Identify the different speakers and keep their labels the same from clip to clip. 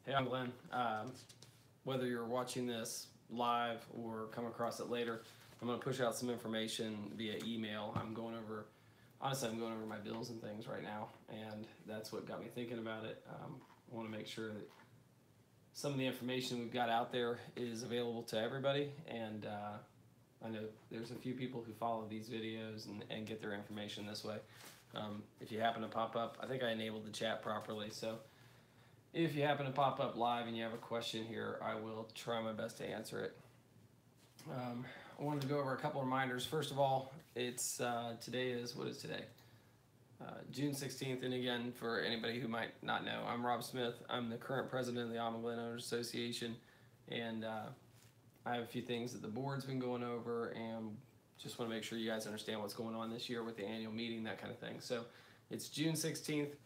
Speaker 1: Hey, I'm Glenn. Whether you're watching this live or come across it later, I'm going to push out some information via email. Honestly, I'm going over my bills and things right now, and that's what got me thinking about it. I want to make sure that some of the information we've got out there is available to everybody, and I know there's a few people who follow these videos and get their information this way. If you happen to pop up, I think I enabled the chat properly, so if you happen to pop up live and you have a question here, I will try my best to answer it. I wanted to go over a couple of reminders. First of all, it's what is today? June 16th, and again, for anybody who might not know, I'm Rob Smith. I'm the current president of the Almond Glen Owners Association, and I have a few things that the board's been going over, and just want to make sure you guys understand what's going on this year with the annual meeting, that kind of thing. So it's June 16th.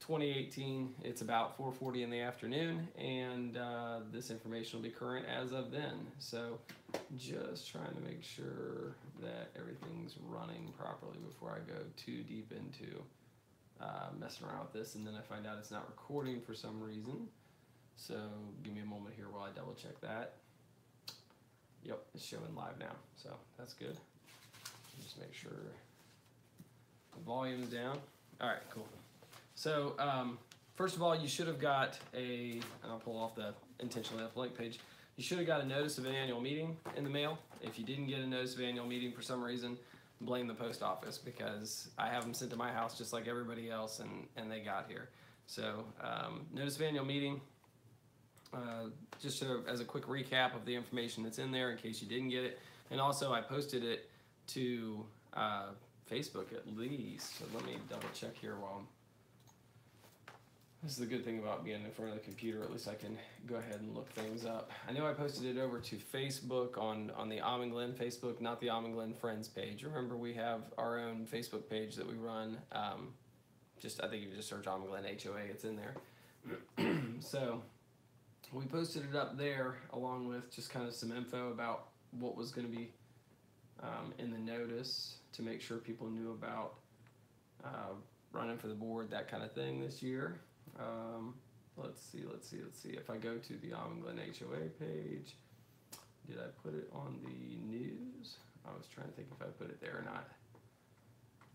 Speaker 1: 2018, it's about 4:40 in the afternoon, and this information will be current as of then. So just trying to make sure that everything's running properly before I go too deep into messing around with this, and then I find out it's not recording for some reason. So give me a moment here while I double check that. Yep, it's showing live now, so that's good. Just make sure the volume's down. All right, cool. So first of all, you should have got and I'll pull off the intentionally off link page. You should have got a notice of an annual meeting in the mail. If you didn't get a notice of annual meeting for some reason, blame the post office, because I have them sent to my house just like everybody else, and they got here. So notice of annual meeting, just as a quick recap of the information that's in there in case you didn't get it. And also I posted it to Facebook at least. So let me double check here while this is the good thing about being in front of the computer. At least I can go ahead and look things up. I know I posted it over to Facebook on the Almond Glen Facebook, not the Almond Glen Friends page. Remember, we have our own Facebook page that we run. I think if you just search Almond Glen HOA, it's in there. So we posted it up there along with just kind of some info about what was going to be in the notice to make sure people knew about running for the board, that kind of thing this year. Let's see. If I go to the Almond Glen HOA page, did I put it on the news? I was trying to think if I put it there or not.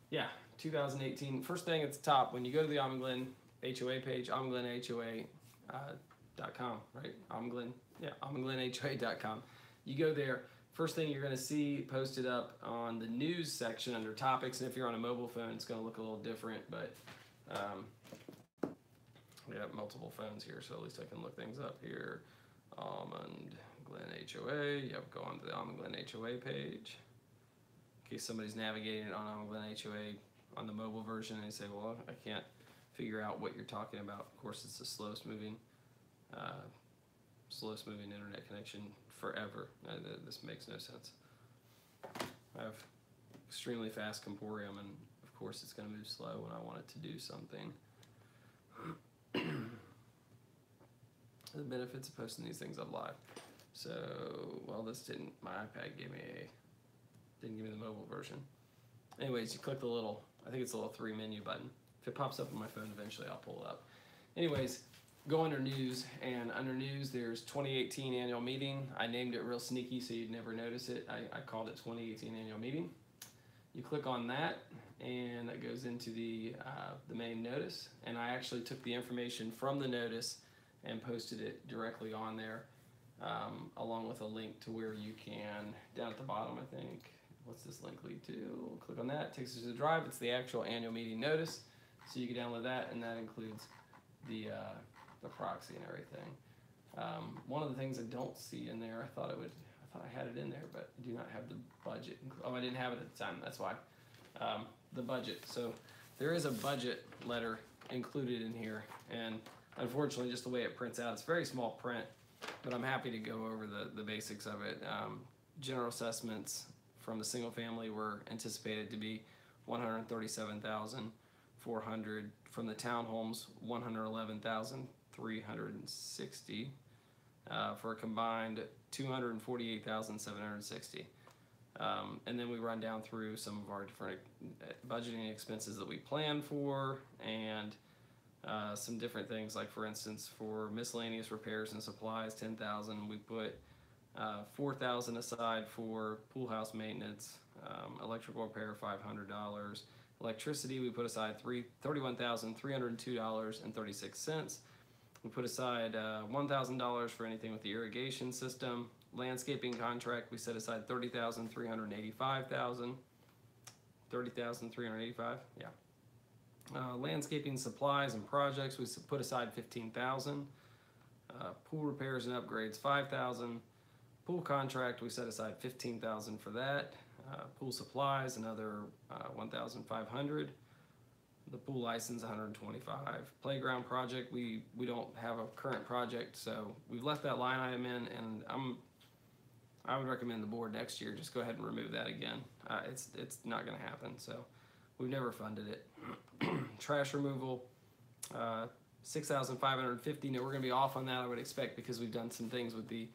Speaker 1: Yeah, 2018. First thing at the top, when you go to the Almond Glen HOA page, almondglenhoa.com, right? almondglenhoa.com. You go there. First thing you're going to see posted up on the news section under topics, and if you're on a mobile phone, it's going to look a little different, but we have multiple phones here, so at least I can look things up here. Almond Glen HOA. Yep, go on to the Almond Glen HOA page. In case somebody's navigating on Almond Glen HOA on the mobile version and they say, well, I can't figure out what you're talking about. Of course, it's the slowest moving internet connection forever. This makes no sense. I have extremely fast Comporium, and of course it's going to move slow when I want it to do something. The benefits of posting these things up live. So, well, my iPad didn't give me the mobile version. Anyways, you click the little, I think it's a little 3 menu button. If it pops up on my phone, eventually I'll pull it up. Anyways, go under news, and under news there's 2018 annual meeting. I named it real sneaky so you'd never notice it. I called it 2018 annual meeting. You click on that, and that goes into the main notice. And I actually took the information from the notice and posted it directly on there, along with a link to where you can, down at the bottom, I think. What's this link lead to? Click on that, it takes us to the drive. It's the actual annual meeting notice. So you can download that, and that includes the proxy and everything. One of the things I don't see in there, I thought I had it in there, but I do not have the budget. Oh, I didn't have it at the time, that's why. The budget. So there is a budget letter included in here, and unfortunately, just the way it prints out, it's very small print, but I'm happy to go over the basics of it. General assessments from the single family were anticipated to be $137,400. From the townhomes, $111,360, for a combined $248,760. And then we run down through some of our different budgeting expenses that we plan for, and Some different things, like for instance, for miscellaneous repairs and supplies, 10,000. We put 4,000 aside for pool house maintenance, electrical repair, $500. Electricity, we put aside $31,302.36. We put aside $1,000 for anything with the irrigation system. Landscaping contract, we set aside $30,385. $30,385, yeah. Landscaping supplies and projects, we put aside $15,000. Pool repairs and upgrades, $5,000. Pool contract, we set aside $15,000 for that. Pool supplies, another $1,500. The pool license, $125. Playground project, we don't have a current project, so we've left that line item in, and I would recommend the board next year just go ahead and remove that again. It's not going to happen, so we've never funded it. Trash removal, $6,550. Now we're going to be off on that, I would expect, because we've done some things with the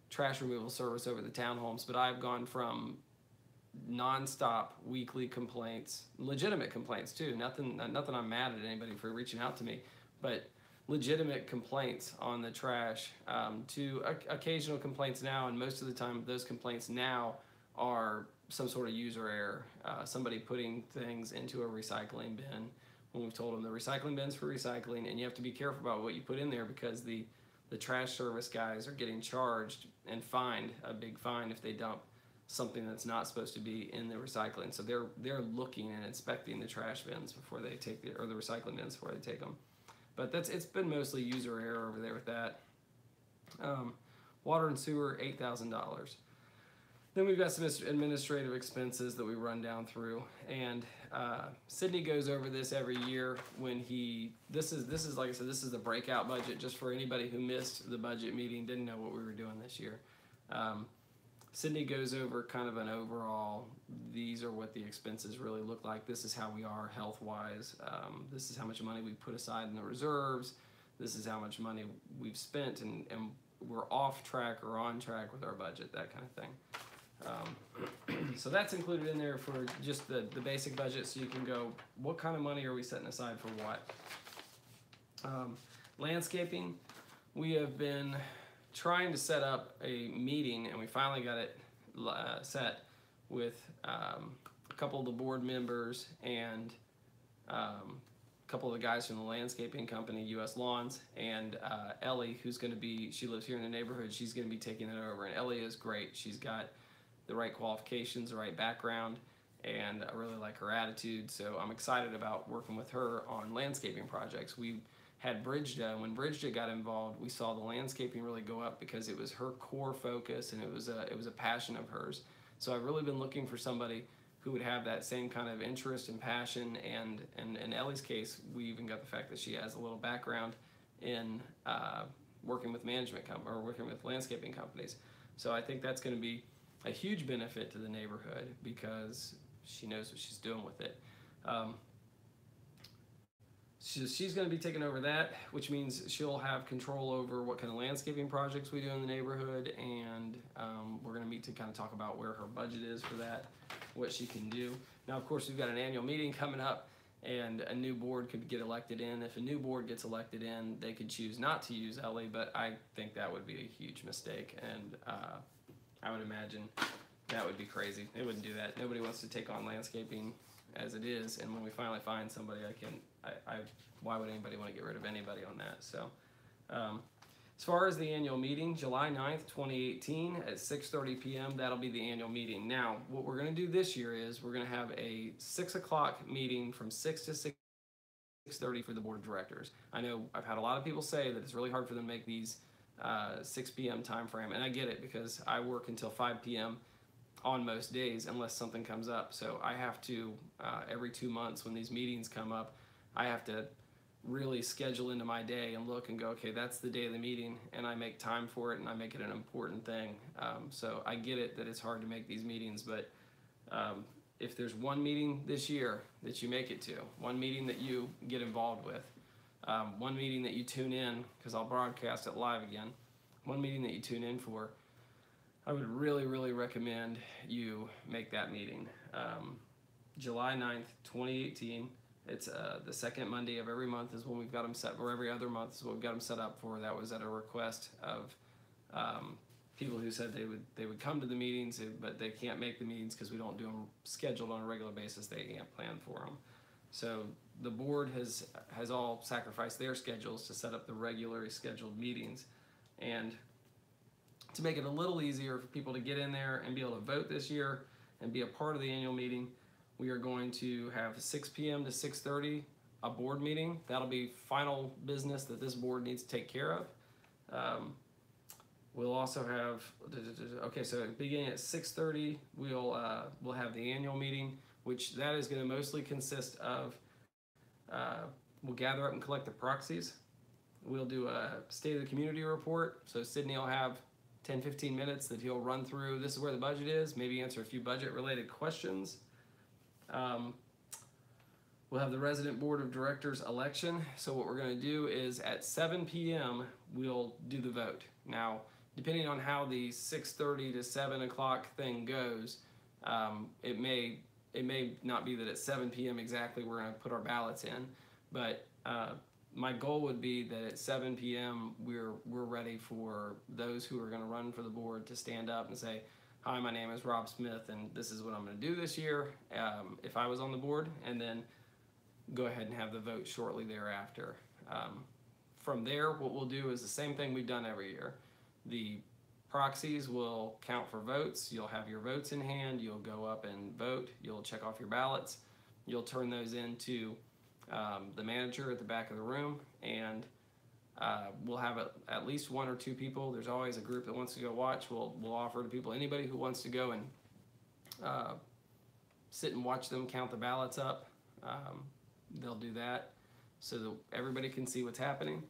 Speaker 1: trash removal service over the townhomes, but I've gone from non-stop weekly complaints, legitimate complaints too, nothing I'm mad at anybody for reaching out to me, but legitimate complaints on the trash, to occasional complaints now, and most of the time those complaints now are some sort of user error, somebody putting things into a recycling bin when we've told them the recycling bin's for recycling, and you have to be careful about what you put in there, because the trash service guys are getting charged and fined a big fine if they dump something that's not supposed to be in the recycling. So they're looking and inspecting the trash bins before they take or the recycling bins before they take them. But it's been mostly user error over there with that. Water and sewer, $8,000. Then we've got some administrative expenses that we run down through, and Sydney goes over this every year when this is like I said, this is the breakout budget, just for anybody who missed the budget meeting, didn't know what we were doing this year. Sydney goes over kind of an overall, these are what the expenses really look like. This is how we are health-wise. This is how much money we put aside in the reserves. This is how much money we've spent, and we're off track or on track with our budget, that kind of thing. So that's included in there for just the basic budget, so you can go, what kind of money are we setting aside for what? Landscaping, we have been trying to set up a meeting, and we finally got it set with a couple of the board members and a couple of the guys from the landscaping company, US Lawns, and Ellie, who's going to be, she lives here in the neighborhood, she's going to be taking it over, and Ellie is great. She's got the right qualifications, the right background, and I really like her attitude, so I'm excited about working with her on landscaping projects. We had Bridgda, and when Bridgda got involved, we saw the landscaping really go up because it was her core focus, and it was a passion of hers. So I've really been looking for somebody who would have that same kind of interest and passion, and in Ellie's case, we even got the fact that she has a little background in working with working with landscaping companies. So I think that's going to be a huge benefit to the neighborhood because she knows what she's doing with it. She's going to be taking over that, which means she'll have control over what kind of landscaping projects we do in the neighborhood, and we're going to meet to kind of talk about where her budget is for that, what she can do. Now, of course, we've got an annual meeting coming up, and a new board could get elected in. If a new board gets elected in, they could choose not to use Ellie, but I think that would be a huge mistake, and I would imagine that would be crazy. They wouldn't do that. Nobody wants to take on landscaping as it is, and when we finally find somebody, why would anybody want to get rid of anybody on that? So as far as the annual meeting, July 9th, 2018 at 6:30 p.m., that'll be the annual meeting. Now, what we're going to do this year is we're going to have a 6 o'clock meeting from 6 to 6:30 for the board of directors. I know I've had a lot of people say that it's really hard for them to make these 6 p.m. time frame, and I get it because I work until 5 p.m. on most days unless something comes up. So I have to, every 2 months when these meetings come up, I have to really schedule into my day and look and go, okay, that's the day of the meeting, and I make time for it and I make it an important thing. So I get it that it's hard to make these meetings, but if there's one meeting this year that you make it to, one meeting that you get involved with, one meeting that you tune in, because I'll broadcast it live again, one meeting that you tune in for, I would really, really recommend you make that meeting. July 9th, 2018, It's the second Monday of every month is when we've got them set, or every other month is what we've got them set up for. That was at a request of people who said they would come to the meetings, but they can't make the meetings because we don't do them scheduled on a regular basis. They can't plan for them. So the board has all sacrificed their schedules to set up the regularly scheduled meetings, and to make it a little easier for people to get in there and be able to vote this year and be a part of the annual meeting, we are going to have 6 p.m. to 6:30 a board meeting. That'll be final business that this board needs to take care of. We'll also have, okay, so beginning at 6:30, we'll have the annual meeting, which that is going to mostly consist of, we'll gather up and collect the proxies. We'll do a state of the community report. So Sydney will have 10-15 minutes that he'll run through. This is where the budget is, maybe answer a few budget related questions. We'll have the resident board of directors election. So what we're going to do is at 7 p.m. we'll do the vote. Now, depending on how the 6:30 to 7 o'clock thing goes, it may not be that at 7 p.m. exactly we're going to put our ballots in, but my goal would be that at 7 p.m. we're ready for those who are going to run for the board to stand up and say, "Hi, my name is Rob Smith, and this is what I'm going to do this year if I was on the board," and then go ahead and have the vote shortly thereafter. From there, what we'll do is the same thing we've done every year. The proxies will count for votes. You'll have your votes in hand. You'll go up and vote. You'll check off your ballots. You'll turn those into the manager at the back of the room, and we'll have at least 1 or 2 people. There's always a group that wants to go watch. We'll offer to people, anybody who wants to go and sit and watch them count the ballots up. They'll do that so that everybody can see what's happening.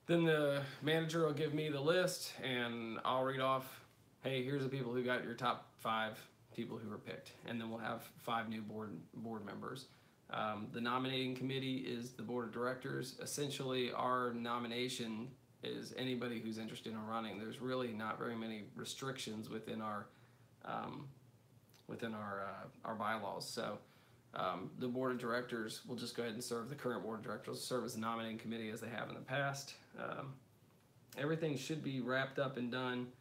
Speaker 1: Then the manager will give me the list, and I'll read off, "Hey, here's the people who got your top 5 people who were picked," and then we'll have 5 new board members. The nominating committee is the board of directors. Essentially, our nomination is anybody who's interested in running. There's really not very many restrictions within our bylaws. So the board of directors will just go ahead and serve. The current board of directors will serve as the nominating committee as they have in the past. Everything should be wrapped up and done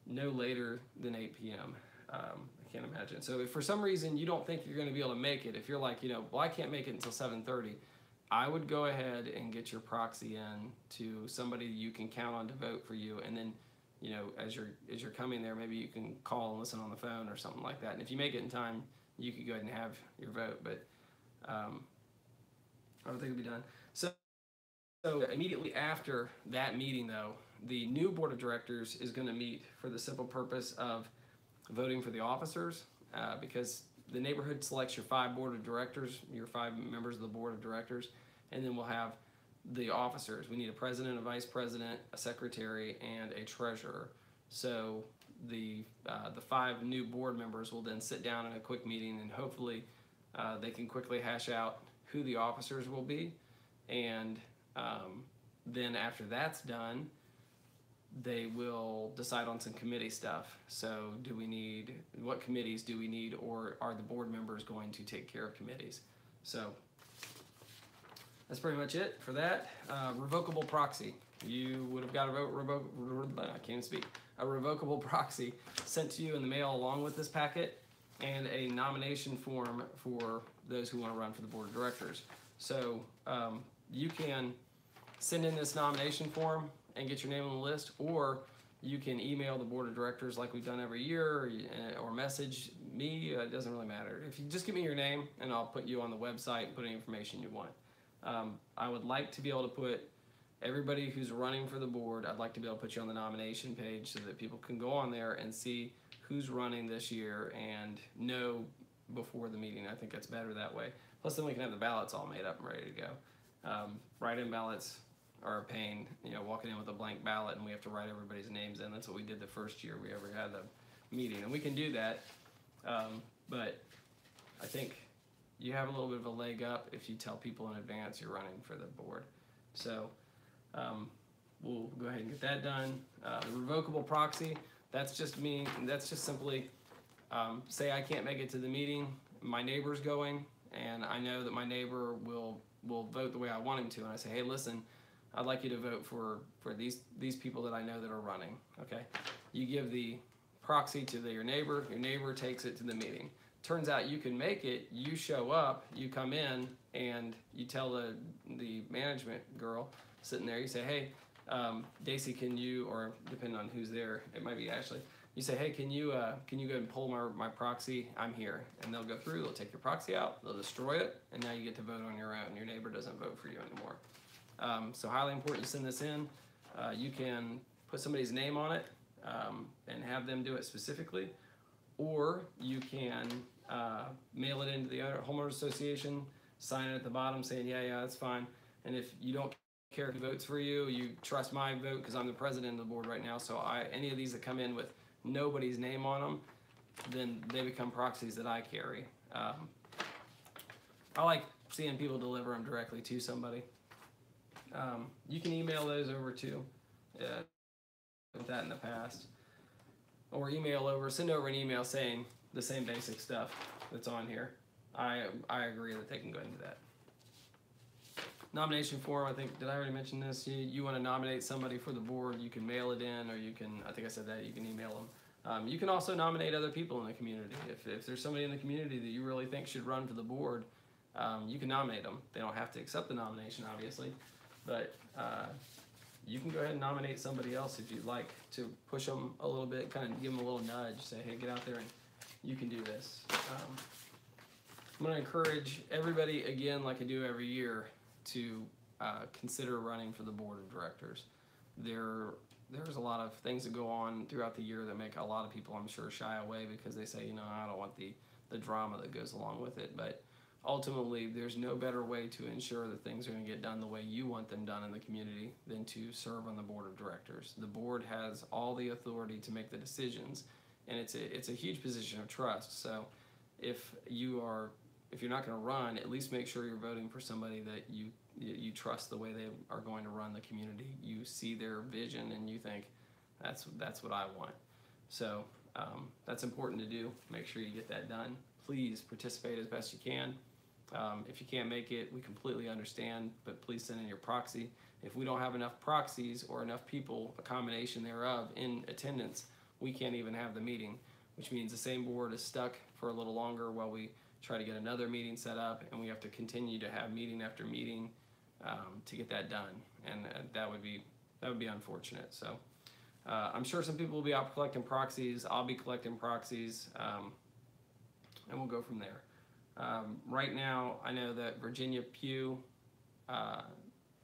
Speaker 1: no later than 8 p.m. I can't imagine. So if for some reason you don't think you're going to be able to make it, if you're like, well, I can't make it until 7:30, I would go ahead and get your proxy in to somebody you can count on to vote for you, and then, as you're coming there, maybe you can call and listen on the phone or something like that. And if you make it in time, you could go ahead and have your vote. But I don't think it'll be done. So immediately after that meeting, though, the new board of directors is going to meet for the simple purpose of voting for the officers, because the neighborhood selects your 5 board of directors, your 5 members of the board of directors, and then we'll have the officers. We need a president, a vice president, a secretary, and a treasurer. So the 5 new board members will then sit down in a quick meeting, and hopefully they can quickly hash out who the officers will be, and then after that's done, they will decide on some committee stuff. So what committees do we need, or are the board members going to take care of committees? So that's pretty much it for that. Revocable proxy. You would have got a revocable proxy sent to you in the mail along with this packet, and a nomination form for those who want to run for the board of directors. So you can send in this nomination form and get your name on the list, or you can email the board of directors like we've done every year, or message me. It doesn't really matter. If you just give me your name, and I'll put you on the website and put any information you want. I would like to be able to put everybody who's running for the board, I'd like to be able to put you on the nomination page so that people can go on there and see who's running this year and know before the meeting. I think it's better that way. Plus then we can have the ballots all made up and ready to go. Write-in ballots are a pain, walking in with a blank ballot and we have to write everybody's names in. That's what we did the first year we ever had the meeting, and we can do that, but I think you have a little bit of a leg up if you tell people in advance you're running for the board. So we'll go ahead and get that done. The revocable proxy, that's just simply say I can't make it to the meeting, my neighbor's going, and I know that my neighbor will vote the way I want him to, and I say, hey, listen, I'd like you to vote for these people that I know that are running. Okay, you give the proxy to your neighbor takes it to the meeting. Turns out you can make it, you show up, you come in, and you tell the management girl sitting there, you say, hey, Daisy, can you, or depending on who's there, it might be Ashley, you say, hey, can you go ahead and pull my proxy? I'm here. And they'll go through, they'll take your proxy out, they'll destroy it, and now you get to vote on your own. Your neighbor doesn't vote for you anymore. So highly important you send this in. You can put somebody's name on it and have them do it specifically, or you can mail it into the homeowners association, sign it at the bottom saying, yeah, that's fine. And if you don't care who votes for you, you trust my vote because I'm the president of the board right now, so any of these that come in with nobody's name on them, then they become proxies that I carry. I like seeing people deliver them directly to somebody. You can email those over too, with that in the past, or send over an email saying the same basic stuff that's on here. I agree that they can go into that. Nomination form, I think, did I already mention this? You want to nominate somebody for the board, you can mail it in, or you can, I think I said that, you can email them. You can also nominate other people in the community. If there's somebody in the community that you really think should run for the board, you can nominate them. They don't have to accept the nomination, obviously, but you can go ahead and nominate somebody else if you'd like to push them a little bit, kind of give them a little nudge, say, hey, get out there and you can do this. I'm going to encourage everybody, again, like I do every year, to consider running for the board of directors. There's a lot of things that go on throughout the year that make a lot of people, I'm sure, shy away because they say, I don't want the drama that goes along with it. But ultimately, there's no better way to ensure that things are going to get done the way you want them done in the community than to serve on the board of directors. The board has all the authority to make the decisions, and it's a huge position of trust. So if you're not going to run, at least make sure you're voting for somebody that you trust the way they are going to run the community. You see their vision and you think, that's what I want. So that's important to do. Make sure you get that done. Please participate as best you can. If you can't make it, we completely understand, but please send in your proxy. If we don't have enough proxies or enough people, a combination thereof, in attendance, we can't even have the meeting, which means the same board is stuck for a little longer while we try to get another meeting set up, and we have to continue to have meeting after meeting to get that done, and that would be unfortunate. So I'm sure some people will be out collecting proxies. I'll be collecting proxies, and we'll go from there. Right now, I know that Virginia Pugh,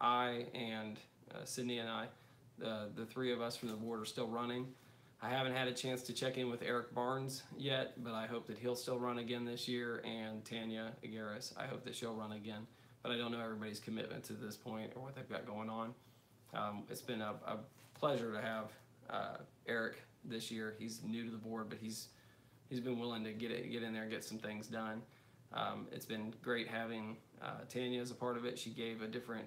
Speaker 1: I, and Sydney and I, the three of us from the board are still running. I haven't had a chance to check in with Eric Barnes yet, but I hope that he'll still run again this year, and Tanya Agaris, I hope that she'll run again. But I don't know everybody's commitment to this point or what they've got going on. It's been a pleasure to have Eric this year. He's new to the board, but he's been willing to get in there and get some things done. It's been great having Tanya as a part of it. She gave a different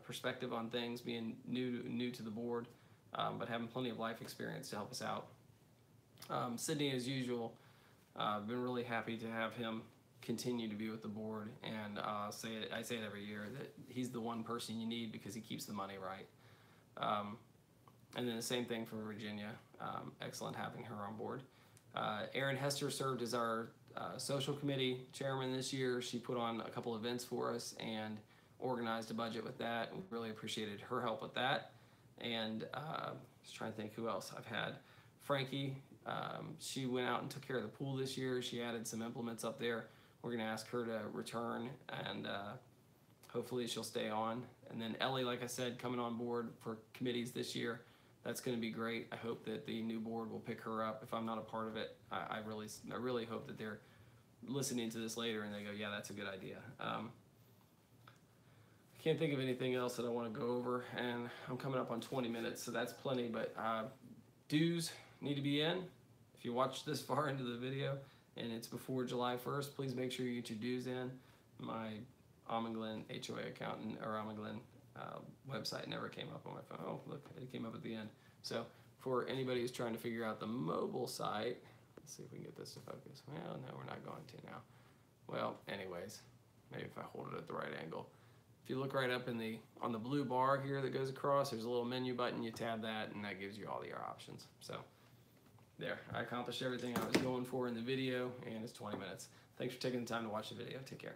Speaker 1: perspective on things, being new to the board. But having plenty of life experience to help us out. Sydney, as usual, been really happy to have him continue to be with the board, and I say it every year that he's the one person you need because he keeps the money right. And then the same thing for Virginia. Excellent having her on board. Erin Hester served as our social committee chairman this year. She put on a couple events for us and organized a budget with that. We really appreciated her help with that. And just trying to think who else I've had. Frankie, she went out and took care of the pool this year. She added some implements up there. We're going to ask her to return, and hopefully she'll stay on. And then Ellie, like I said, coming on board for committees this year. That's going to be great. I hope that the new board will pick her up. If I'm not a part of it, I really hope that they're listening to this later and they go, yeah, that's a good idea. Can't think of anything else that I want to go over, and I'm coming up on 20 minutes, so that's plenty, but dues need to be in. If you watch this far into the video and it's before July 1st, please make sure you get your dues in. My Almond Glen HOA account or Almond Glen website never came up on my phone. Oh, look, it came up at the end. So for anybody who's trying to figure out the mobile site, let's see if we can get this to focus. Well, no, we're not going to now. Well, anyways, maybe if I hold it at the right angle. If you look right up on the blue bar here that goes across, there's a little menu button. You tab that, and that gives you all your options. So there, I accomplished everything I was going for in the video, and it's 20 minutes. Thanks for taking the time to watch the video. Take care.